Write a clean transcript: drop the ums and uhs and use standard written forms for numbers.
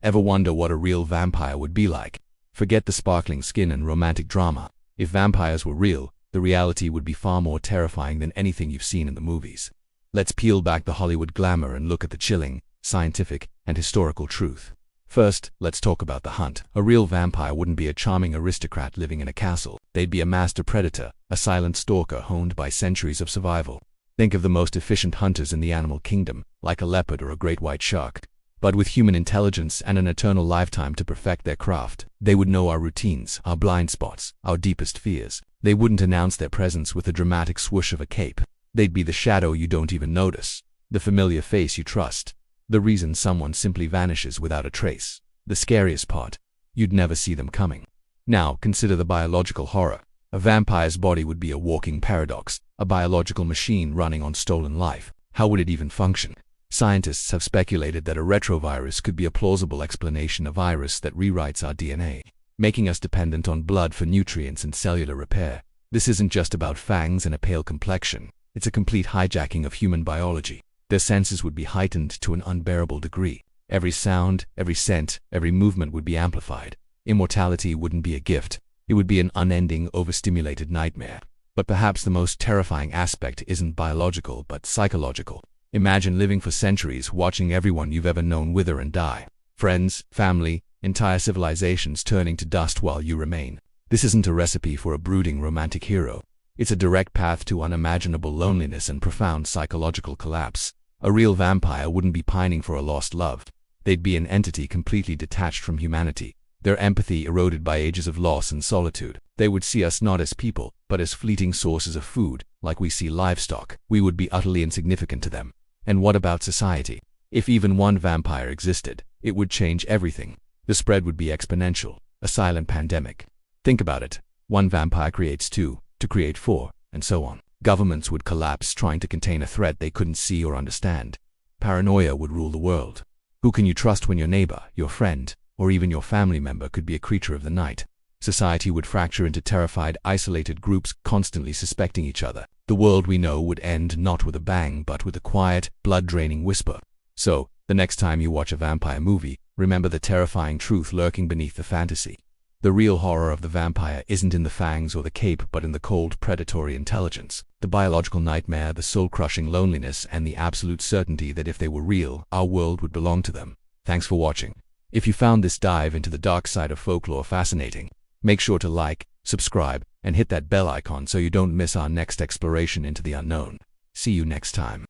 Ever wonder what a real vampire would be like? Forget the sparkling skin and romantic drama. If vampires were real, the reality would be far more terrifying than anything you've seen in the movies. Let's peel back the Hollywood glamour and look at the chilling, scientific, and historical truth. First, let's talk about the hunt. A real vampire wouldn't be a charming aristocrat living in a castle. They'd be a master predator, a silent stalker honed by centuries of survival. Think of the most efficient hunters in the animal kingdom, like a leopard or a great white shark. But with human intelligence and an eternal lifetime to perfect their craft, they would know our routines, our blind spots, our deepest fears. They wouldn't announce their presence with a dramatic swoosh of a cape. They'd be the shadow you don't even notice, the familiar face you trust, the reason someone simply vanishes without a trace. The scariest part, you'd never see them coming. Now, consider the biological horror. A vampire's body would be a walking paradox, a biological machine running on stolen life. How would it even function? Scientists have speculated that a retrovirus could be a plausible explanation, a virus that rewrites our DNA, making us dependent on blood for nutrients and cellular repair. This isn't just about fangs and a pale complexion. It's a complete hijacking of human biology. Their senses would be heightened to an unbearable degree. Every sound, every scent, every movement would be amplified. Immortality wouldn't be a gift. It would be an unending, overstimulated nightmare. But perhaps the most terrifying aspect isn't biological but psychological. Imagine living for centuries, watching everyone you've ever known wither and die. Friends, family, entire civilizations turning to dust while you remain. This isn't a recipe for a brooding romantic hero. It's a direct path to unimaginable loneliness and profound psychological collapse. A real vampire wouldn't be pining for a lost love. They'd be an entity completely detached from humanity, their empathy eroded by ages of loss and solitude. They would see us not as people, but as fleeting sources of food, like we see livestock. We would be utterly insignificant to them. And what about society? If even one vampire existed, it would change everything. The spread would be exponential, a silent pandemic. Think about it. One vampire creates two, to create four, and so on. Governments would collapse trying to contain a threat they couldn't see or understand. Paranoia would rule the world. Who can you trust when your neighbor, your friend, or even your family member could be a creature of the night? Society would fracture into terrified, isolated groups constantly suspecting each other. The world we know would end not with a bang, but with a quiet, blood-draining whisper. So, the next time you watch a vampire movie, remember the terrifying truth lurking beneath the fantasy. The real horror of the vampire isn't in the fangs or the cape, but in the cold, predatory intelligence. The biological nightmare, the soul-crushing loneliness, and the absolute certainty that if they were real, our world would belong to them. Thanks for watching. If you found this dive into the dark side of folklore fascinating, make sure to like, subscribe, and hit that bell icon so you don't miss our next exploration into the unknown. See you next time.